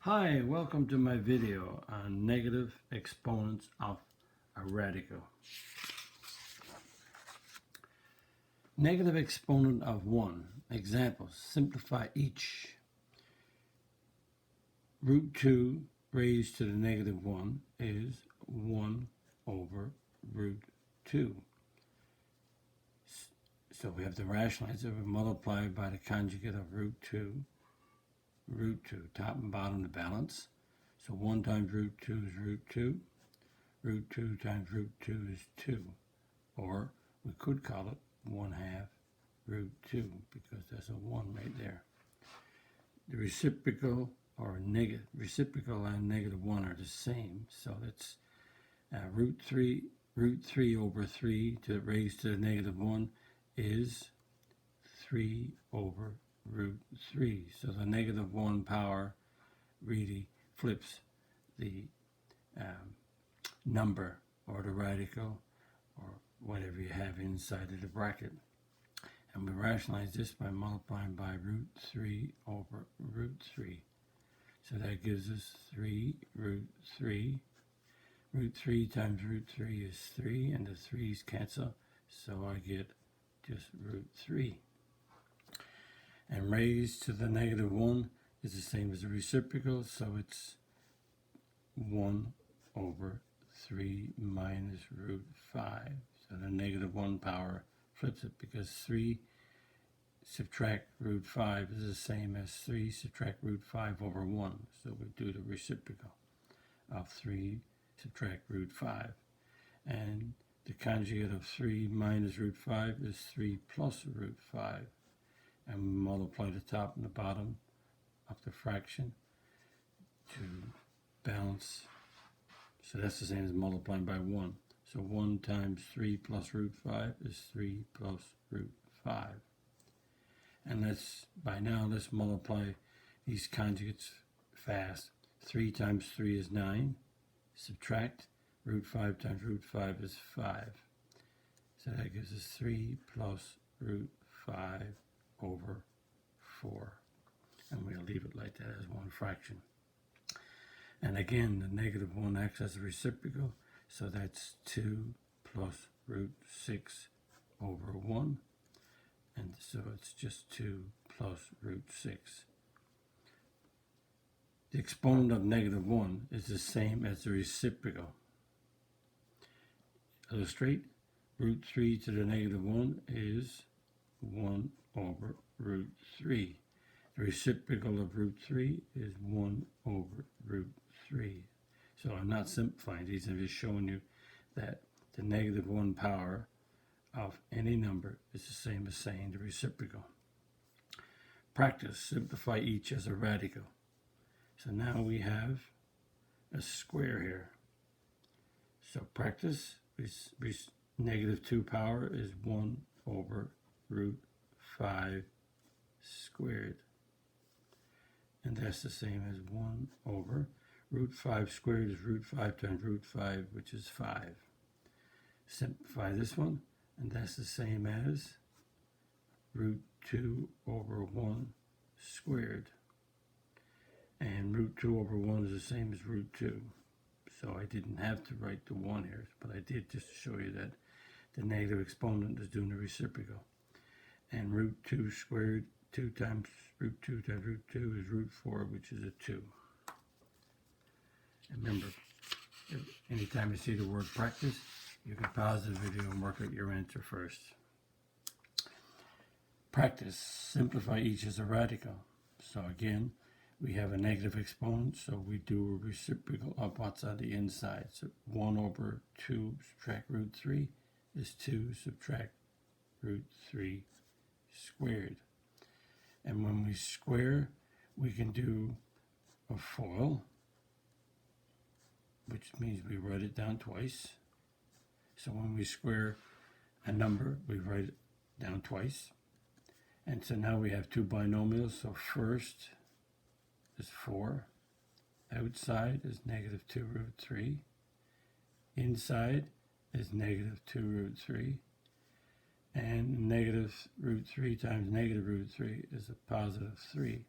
Hi, welcome to my video on negative exponents of a radical. Negative exponent of 1. Examples. Simplify each. Root 2 raised to the negative 1 is 1 over root 2. So we have to rationalize it. We multiply by the conjugate of root 2. Root 2, top and bottom to balance. So 1 times root 2 is root 2. Root 2 times root 2 is 2. Or we could call it 1/2 root 2 because there's a 1 right there. The reciprocal reciprocal and negative 1 are the same. So that's root 3 over 3 to raise to the negative 1 is 3 over root 3. So the negative 1 power really flips the number or the radical or whatever you have inside of the bracket. And we rationalize this by multiplying by root 3 over root 3. So that gives us 3 root 3. Root 3 times root 3 is 3, and the 3's cancel, so I get just root 3. And raised to the negative 1 is the same as the reciprocal, so it's 1 over 3 minus root 5. So the negative 1 power flips it because 3 subtract root 5 is the same as 3 subtract root 5 over 1. So we do the reciprocal of 3 subtract root 5. And the conjugate of 3 minus root 5 is 3 plus root 5. And we multiply the top and the bottom of the fraction to balance. So that's the same as multiplying by 1. So 1 times 3 plus root 5 is 3 plus root 5. And let's multiply these conjugates fast. 3 times 3 is 9. Subtract root 5 times root 5 is 5. So that gives us 3 plus root 5 over 4. And we'll leave it like that as one fraction. And again, the negative 1 acts as a reciprocal, so that's 2 plus root 6 over 1. And so it's just 2 plus root 6. The exponent of negative 1 is the same as the reciprocal. Illustrate. Root 3 to the negative 1 is 1 over root 3. The reciprocal of root 3 is 1 over root 3. So I'm not simplifying these, I'm just showing you that the negative 1 power of any number is the same as saying the reciprocal. Practice. Simplify each as a radical. So now we have a square here. So practice. Negative 2 power is 1 over root 5 squared. And that's the same as 1 over root 5 squared is root 5 times root 5, which is 5. Simplify this one, and that's the same as root 2 over 1 squared. And root 2 over 1 is the same as root 2. So I didn't have to write the 1 here, but I did just to show you that the negative exponent is doing the reciprocal. And root 2 squared, 2 times root 2 times root 2 is root 4, which is a 2. And remember, anytime you see the word practice, you can pause the video and work out your answer first. Practice. Simplify each as a radical. So again, we have a negative exponent, so we do a reciprocal of what's on the inside. So 1 over 2 subtract root 3 is 2 subtract root 3 squared. And when we square, we can do a FOIL, which means we write it down twice. So when we square a number, we write it down twice. And so now we have two binomials. So first is 4. Outside is negative 2 root 3. Inside is negative 2 root 3. And negative root 3 times negative root 3 is a positive 3.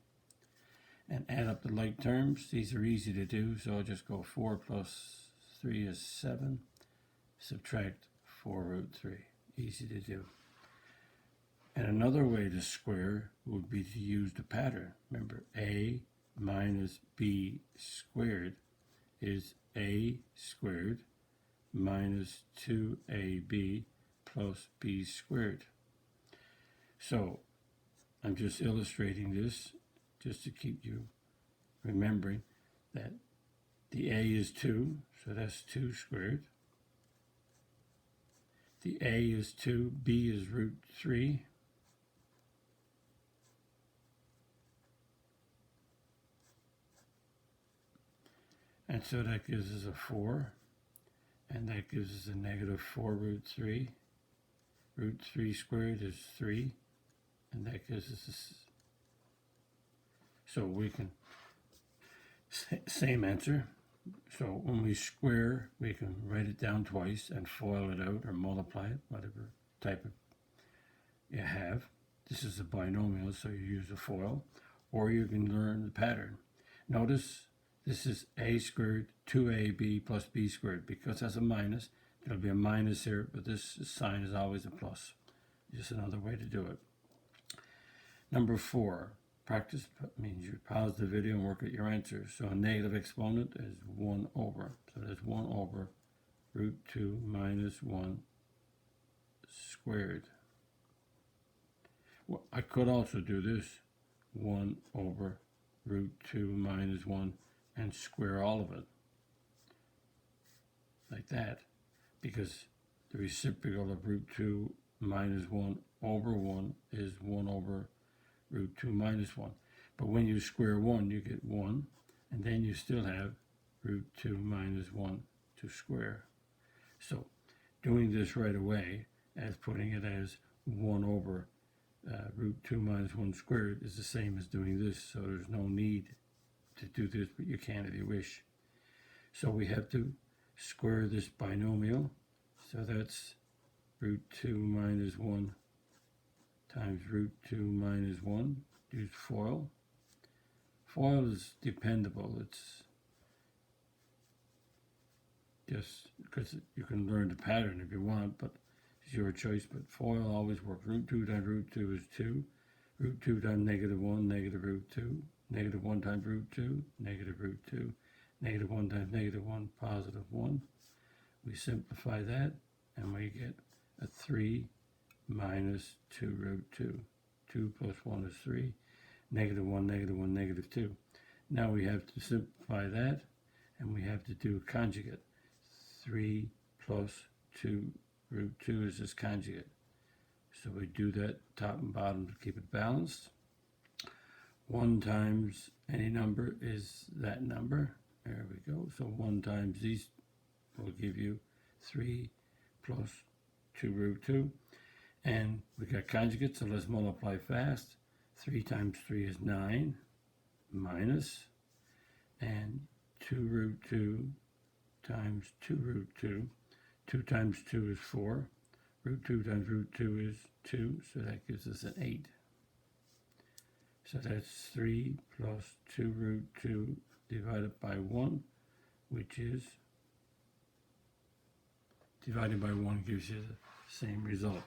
and add up the like terms. These are easy to do, so I'll just go 4 plus 3 is 7. Subtract 4 root 3. Easy to do. And another way to square would be to use the pattern. Remember, a minus b squared is a squared minus 2ab plus b squared. So I'm just illustrating this just to keep you remembering that the a is 2, so that's 2 squared. The a is 2, b is root 3. And so that gives us a 4, and that gives us a negative 4 root 3. Root 3 squared is 3, and that gives us a, so we can, same answer. So when we square, we can write it down twice and FOIL it out or multiply it, whatever type of you have. This is a binomial, so you use a FOIL, or you can learn the pattern. Notice this is a squared 2ab plus b squared. Because that's a minus, there'll be a minus here, but this sign is always a plus. Just another way to do it. Number 4, practice means you pause the video and work out your answers. So a negative exponent is 1 over. So that's 1 over root 2 minus 1 squared. Well, I could also do this, 1 over root 2 minus 1, and square all of it, like that, because the reciprocal of root 2 minus 1 over 1 is 1 over root 2 minus 1. But when you square 1, you get 1, and then you still have root 2 minus 1 to square. So doing this right away, as putting it as 1 over root 2 minus 1 squared is the same as doing this, so there's no need to do this, but you can if you wish. So we have to square this binomial, so that's root 2 minus 1 times root 2 minus 1. Use FOIL. FOIL is dependable. It's just because you can learn the pattern if you want, but it's your choice. But FOIL always works. Root 2 times root 2 is 2. Root 2 times negative 1, negative root 2. Negative 1 times root 2, negative root 2. Negative 1 times negative 1, positive 1. We simplify that, and we get a 3 minus 2 root 2. 2 plus 1 is 3. Negative 1, negative 1, negative 2. Now we have to simplify that, and we have to do conjugate. 3 plus 2 root 2 is this conjugate. So we do that top and bottom to keep it balanced. 1 times any number is that number. There we go. So 1 times these will give you 3 plus 2 root 2. And we got conjugates, so let's multiply fast. 3 times 3 is 9, minus, and 2 root 2 times 2 root 2. 2 times 2 is 4. Root 2 times root 2 is 2, so that gives us an 8. So that's 3 plus 2 root 2 divided by 1, which is, divided by 1 gives you the same result.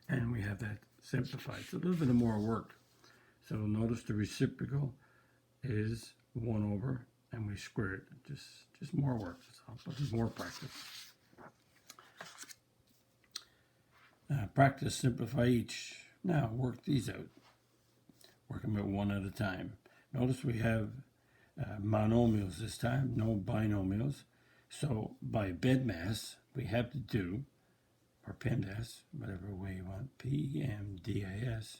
And we have that simplified. So a little bit more work. So notice the reciprocal is 1 over, and we square it. Just more work, but there's more practice. Practice, simplify each. Now work these out. Work them out one at a time. Notice we have monomials this time, no binomials. So by BEDMAS, we have to do, or PEMDAS, whatever way you want, PEMDAS,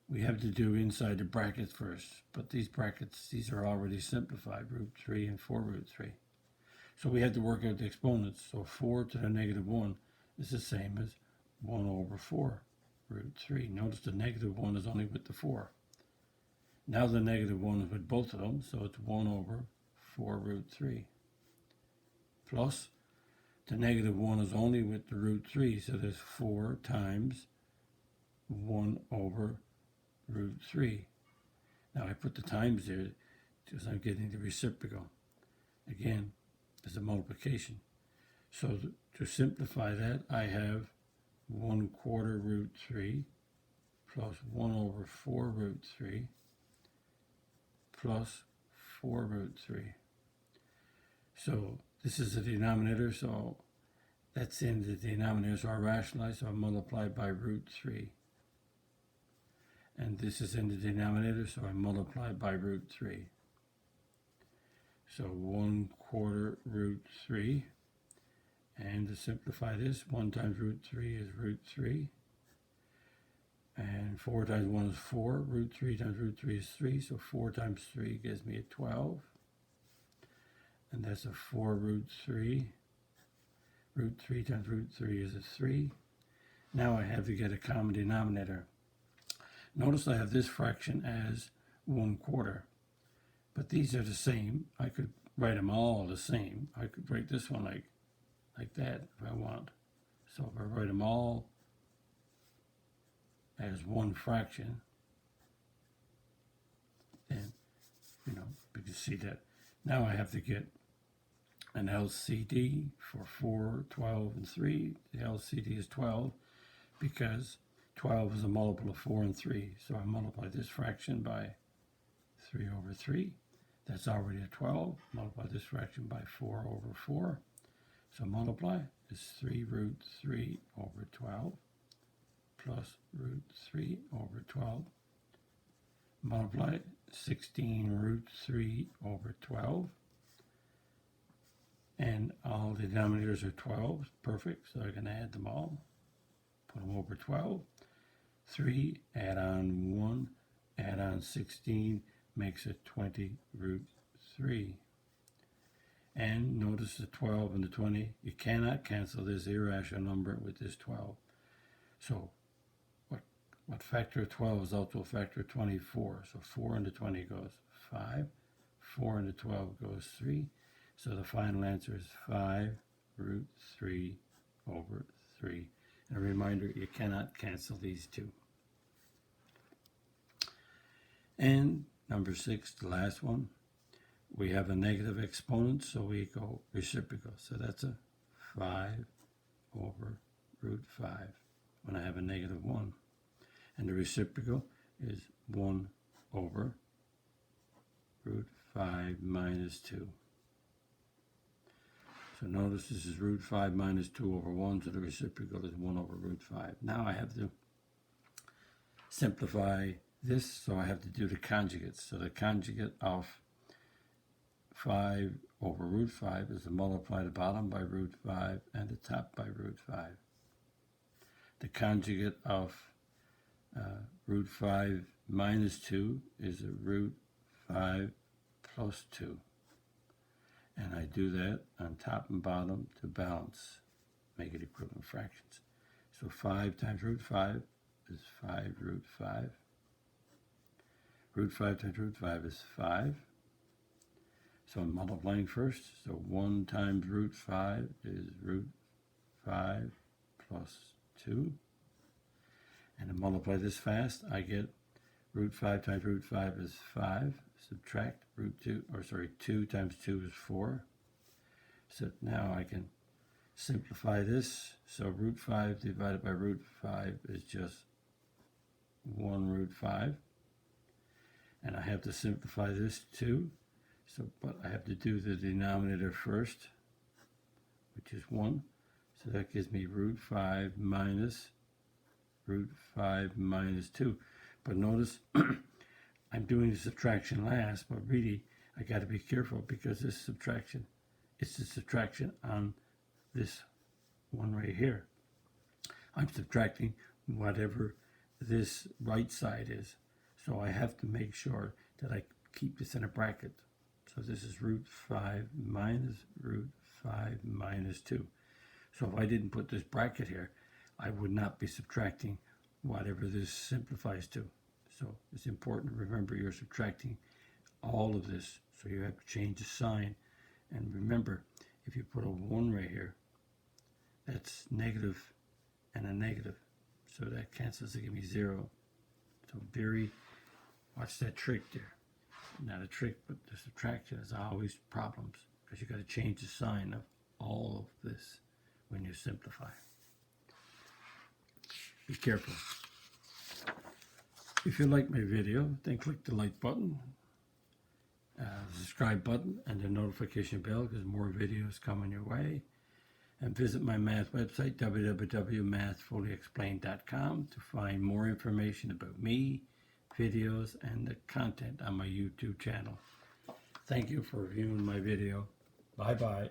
we have to do inside the brackets first. But these brackets, these are already simplified, root 3 and 4 root 3. So we have to work out the exponents. So 4 to the negative 1 is the same as 1 over 4 root 3. Notice the negative 1 is only with the 4. Now the negative 1 is with both of them, so it's 1 over 4 root 3. Plus, the negative 1 is only with the root 3, so there's 4 times 1 over root 3. Now I put the times there because I'm getting the reciprocal. Again, as a multiplication. So to simplify that, I have 1/4 root 3 plus 1/4 root 3 plus 4 root 3. So this is the denominator, so that's in the denominator, so I rationalize, so I multiply by root 3. And this is in the denominator, so I multiply by root 3. So 1/4 root 3. And to simplify this, 1 times root 3 is root 3. And 4 times 1 is 4. Root 3 times root 3 is 3. So 4 times 3 gives me a 12. And that's a 4 root 3. Root 3 times root 3 is a 3. Now I have to get a common denominator. Notice I have this fraction as 1/4. But these are the same. I could write them all the same. I could write this one like that if I want. So if I write them all as one fraction, then, we can see that. Now I have to get an LCD for 4, 12, and 3. The LCD is 12 because 12 is a multiple of 4 and 3. So I multiply this fraction by 3/3. That's already a 12. Multiply this fraction by 4/4. So multiply is 3 root 3/12 plus root 3/12. Multiply 16 root 3/12. And all the denominators are 12. Perfect. So I can add them all. Put them over 12. 3, add on 1, add on 16, makes it 20 root 3. And notice the 12 and the 20. You cannot cancel this irrational number with this 12. So what factor of 12 is also a factor of 24? So 4 into 20 goes 5. 4 into 12 goes 3. So the final answer is 5 root 3/3. And a reminder, you cannot cancel these two. And number 6, the last one. We have a negative exponent, so we go reciprocal. So that's a 5/√5 when I have a -1. And the reciprocal is 1/√5 minus 2. So notice this is √5 minus 2/1, so the reciprocal is 1/√5. Now I have to simplify this, so I have to do the conjugates. So the conjugate of 5/√5 is to multiply the bottom by √5 and the top by √5. The conjugate of √5 minus 2 is a √5 plus 2. And I do that on top and bottom to balance, make it equivalent fractions. So 5 times √5 is 5√5. √5 times √5 is 5. So I'm multiplying first. So 1 times √5 is √5 plus 2. And to multiply this fast, I get √5 times √5 is 5. Subtract 2 times 2 is 4. So now I can simplify this. So √5 divided by √5 is just 1√5. And I have to simplify this too. But I have to do the denominator first, which is 1. So that gives me √5 minus √5 minus 2. But notice I'm doing the subtraction last, but really I got to be careful because this subtraction, it's the subtraction on this one right here. I'm subtracting whatever this right side is. So I have to make sure that I keep this in a bracket. So this is √5 minus √5 minus 2. So if I didn't put this bracket here, I would not be subtracting whatever this simplifies to. So it's important to remember you're subtracting all of this. So you have to change the sign. And remember, if you put a 1 right here, that's negative and a negative. So that cancels to give me 0. So very Watch that trick there. Not a trick, but the subtraction is always problems because you got to change the sign of all of this when you simplify. Be careful. If you like my video, then click the like button, subscribe button, and the notification bell because more videos coming your way. And visit my math website, www.mathfullyexplained.com, to find more information about me, videos, and the content on my YouTube channel. Thank you for viewing my video. Bye-bye.